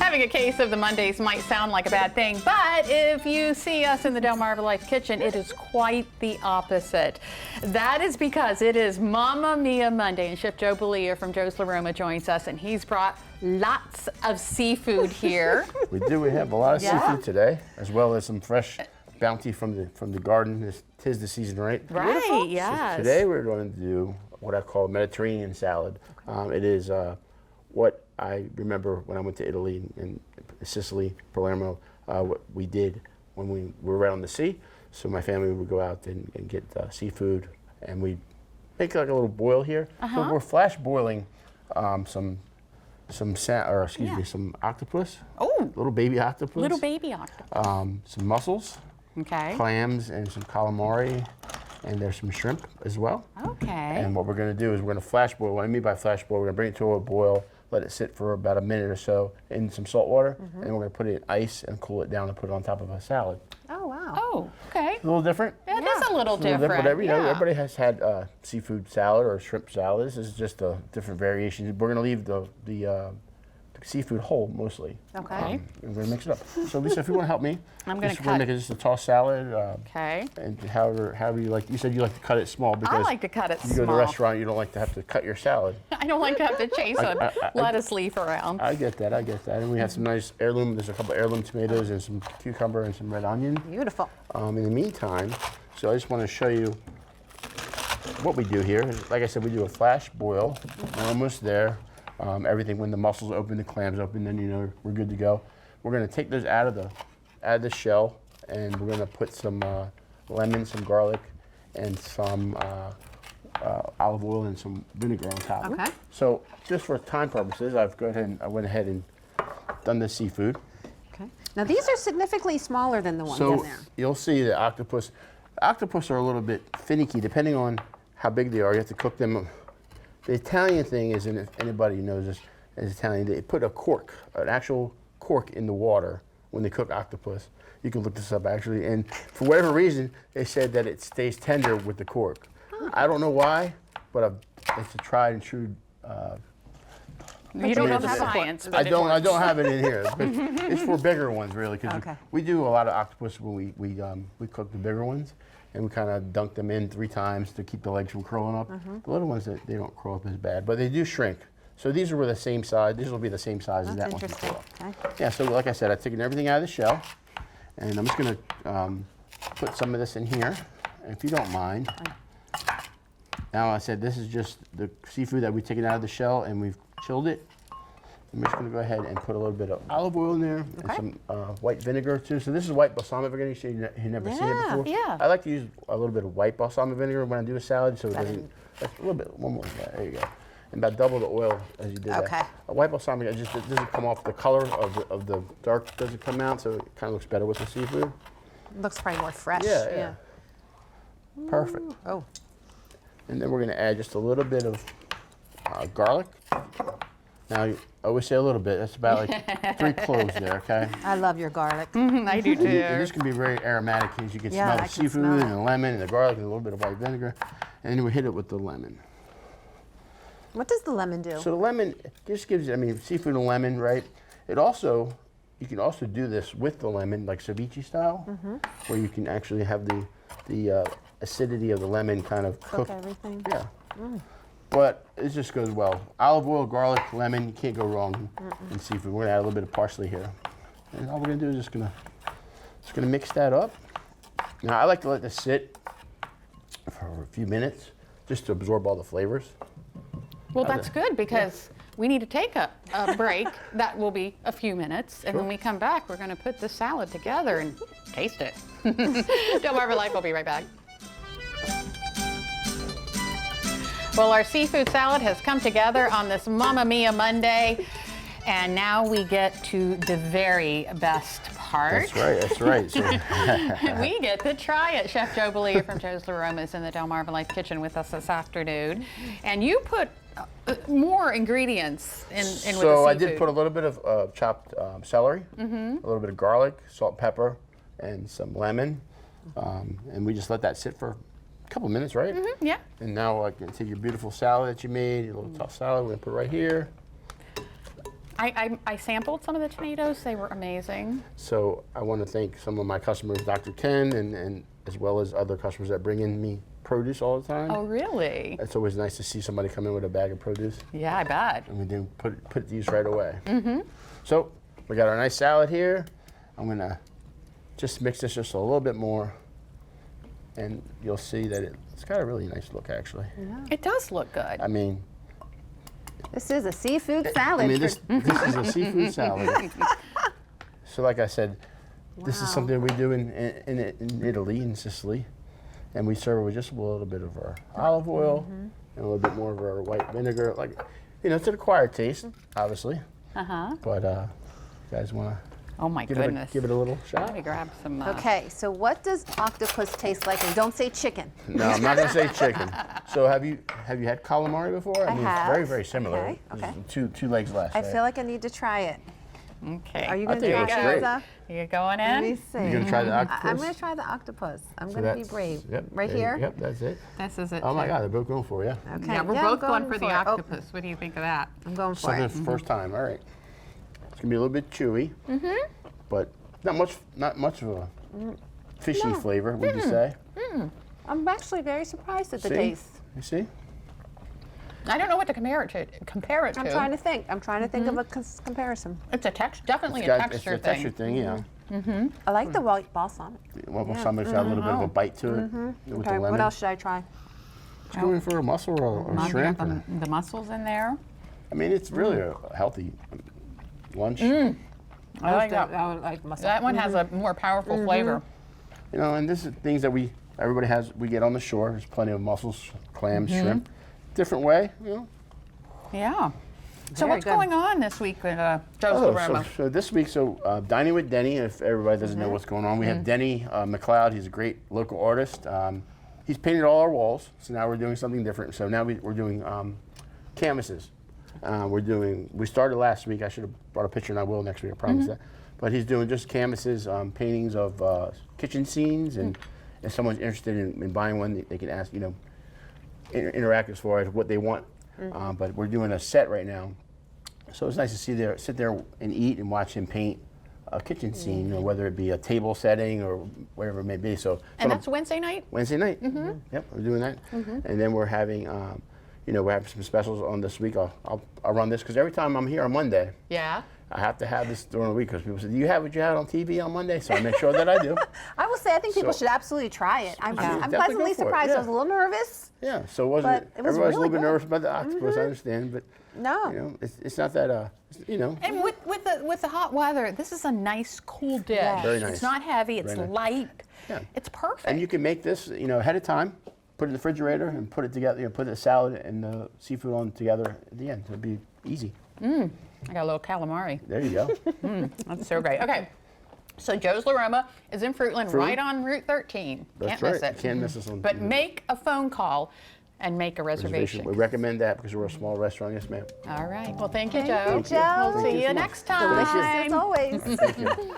Having a case of the Mondays might sound like a bad thing, but if you see us in the DelmarvaLife kitchen, it is quite the opposite. That is because it is Mamma Mia Monday, and Chef Joe Bellia from Joe's Roma joins us, and he's brought lots of seafood here. We do. We have a lot of seafood today, as well as some fresh bounty from the garden. Tis the season, right? Right, yes. So today we're going to do what I call a Mediterranean salad. It is what I remember when I went to Italy and Sicily, Palermo, what we did when we were right on the sea. So my family would go out and get seafood, and we make like a little boil here. So we're flash boiling some octopus. Oh, little baby octopus. little baby octopus. Some mussels. Okay. Clams and some calamari, and there's some shrimp as well. Okay. And what we're going to do is we're going to flash boil. What I mean by flash boil, we're going to bring it to a boil, let it sit for about a minute or so in some salt water, and then we're going to put it in ice and cool it down and put it on top of a salad. Oh, wow. Oh, okay. A little different. It is a little different. Whatever, you know, everybody has had seafood salad or shrimp salad. This is just a different variation. We're going to leave the seafood whole mostly. Okay. We're going to mix it up. So Lisa, if you want to help me, I'm going to cut. We're going to make it just a tossed salad. Okay. And however you like. You said you like to cut it small because I like to cut it you small. go to the restaurant, you don't like to have to cut your salad. I don't like to have to chase a lettuce leaf around. I get that. And we have some nice heirloom. There's a couple heirloom tomatoes and some cucumber and some red onion. Beautiful. In the meantime, so I just want to show you what we do here. Like I said, we do a flash boil. We're almost there. Everything, when the mussels open, the clams open, then you know we're good to go. We're going to take those out of the shell, and we're going to put some lemon, some garlic, and some olive oil and some vinegar on top. Okay. So just for time purposes, I went ahead and done the seafood. Okay. Now these are significantly smaller than the ones in there. You'll see the octopus. Octopus are a little bit finicky depending on how big they are. You have to cook them. The Italian thing is, and if anybody knows this, is Italian, they put an actual cork in the water when they cook octopus. You can look this up actually, and for whatever reason, they said that it stays tender with the cork. I don't know why, but it's a tried and true. You don't have science, but I don't have it in here. But it's for bigger ones, really, because we do a lot of octopus when we cook the bigger ones, and we kind of dunk them in 3 times to keep the legs from curling up. The little ones, they don't curl up as bad, but they do shrink. So these are the same size. These will be the same size as that one. That's interesting. Okay. Yeah. So like I said, I've taken everything out of the shell, and I'm just going to put some of this in here, if you don't mind. Now I said this is just the seafood that we've taken out of the shell, and we've chilled it. I'm just going to go ahead and put a little bit of olive oil in there and some white vinegar too. So this is white balsamic vinegar. So you've never seen it before. Yeah. I like to use a little bit of white balsamic vinegar when I do a salad, so it doesn't. A little bit, one more. Yeah, there you go. And about double the oil as you do that. White balsamic, it doesn't come off the color of the dark. Doesn't come out, so it kind of looks better with the seafood. It looks probably more fresh. Yeah. Perfect. Oh. And then we're going to add just a little bit of garlic. Now, I always say a little bit. That's about like 3 cloves there, okay? I love your garlic. I do too. And this can be very aromatic, as you can smell the seafood and the lemon and the garlic and a little bit of white vinegar. And then we hit it with the lemon. What does the lemon do? So the lemon just gives, seafood and lemon, right? You can also do this with the lemon, like ceviche style, where you can actually have the acidity of the lemon kind of cook everything. Yeah. But it just goes well. Olive oil, garlic, lemon, you can't go wrong in seafood. We're gonna add a little bit of parsley here. And all we're gonna do is just gonna mix that up. Now I like to let this sit for a few minutes just to absorb all the flavors. Well, that's good because we need to take a break. That will be a few minutes. And when we come back, we're going to put the salad together and taste it. DelmarvaLife will be right back. Well, our seafood salad has come together on this Mamma Mia Monday. And now we get to the very best part. That's right. So we get to try it. Chef Joe Bellia from Joe's Roma is in the DelmarvaLife kitchen with us this afternoon. And you put more ingredients in with the seafood. So I did put a little bit of chopped celery, a little bit of garlic, salt, and pepper, and some lemon. And we just let that sit for a couple minutes, right? Yeah. And now I can take your beautiful salad that you made, your little tossed salad, we're gonna put it right here. I sampled some of the tomatoes. They were amazing. So I want to thank some of my customers, Dr. Ken, and as well as other customers that bring in me produce all the time. Oh, really? It's always nice to see somebody come in with a bag of produce, Yeah, I bet. and we then put these right away. So we got our nice salad here. I'm gonna just mix this just a little bit more, and you'll see that it's got a really nice look, actually. It does look good. I mean, This is a seafood salad. I mean, this is a seafood salad. So like I said, this is something we do in Italy, in Sicily. And we serve it with just a little bit of our olive oil and a little bit more of our white vinegar. Like, you know, it's an acquired taste, obviously. But you guys want to Oh my give goodness. it a little shot? Let me grab some. Okay, so what does octopus taste like? And don't say chicken. No, I'm not going to say chicken. So have you had calamari before? I mean, have. it's very, very similar. Okay, There's two legs less. I right? feel like I need to try it. Okay. Are you I going think to it try looks great. it, Rosa? You going Let me in? see. You're going to try the octopus? I'm going to try the octopus. I'm So going to be that's- brave. Yep, Right there you- here? Yep, that's it. This is it. Oh my too. God, they're both going for you. Okay. Yeah, we're I'm both going for the it. Oh, octopus. What do you think of that? I'm going for Something it. for the first time. All right. It's gonna be a little bit chewy, but not much of a fishy flavor. Would you say? I'm actually very surprised at the See? taste. You see? I don't know what to compare it to. I'm trying to think. I'm trying to think of a comparison. It's a definitely It's a got- texture it's a texture thing. thing, yeah. I like the white balsamic. Well, balsamic's got a little bit of a bite to it with Okay, the lemon. what else should I try? Just going for a mussel or a Mom, you shrimp. got Or, the mussels in there. I mean, it's really a healthy lunch. I like that. I would like mussel. That one has a more powerful flavor. You know, and this is things that everybody has. We get on the shore. There's plenty of mussels, clams, shrimp. Different way, you know. Yeah. So Very what's good. going on this week with Joe's Oh, Roma? so this week, Dining with Denny, if everybody doesn't know what's going on, we have Denny McLeod. He's a great local artist. He's painted all our walls, so now we're doing something different. So now we're doing canvases. We started last week. I should have brought a picture, and I will next week, I promise that. But he's doing just canvases, paintings of kitchen scenes, and if someone's interested in buying one, they can ask, you know, interact as far as what they want. But we're doing a set right now. So it's nice to sit there and eat and watch him paint a kitchen scene, or whether it be a table setting or whatever it may be. So And that's Wednesday night? Wednesday night. Yep, we're doing that. And then we're having, you know, we're having some specials on this week. I'll run this because every time I'm here on Monday, Yeah. I have to have this during the week because people say, "Do you have what you had on TV on Monday?" So I make sure that I do. I will say I think people So- should absolutely try it. I'm definitely pleasantly go for it, surprised. I yeah. was a little nervous. Yeah. So it wasn't. But it was Everybody's really a little bit good. nervous about the octopus. I understand, but No. you know, it's not that. You know. And with the hot weather, this is a nice, cool dish. Yeah. Very nice. It's not heavy. It's Very nice. light. Yeah. It's perfect. And you can make this, you know, ahead of time. Put it in the refrigerator and put it together. You know, put the salad and the seafood on together at the end. It'll be easy. I got a little calamari. There you go. That's so great. Okay. So Joe's La Roma is in Fruitland, right on Route 13. That's Can't right. miss it. Can't miss this one. But make a phone call and make a reservation. We recommend that because we're a small restaurant. Yes, ma'am. All right. Well, thank you, Thank Joe. you, Joe. We'll see Thank you you so much. next time. Delicious as always. Thank you.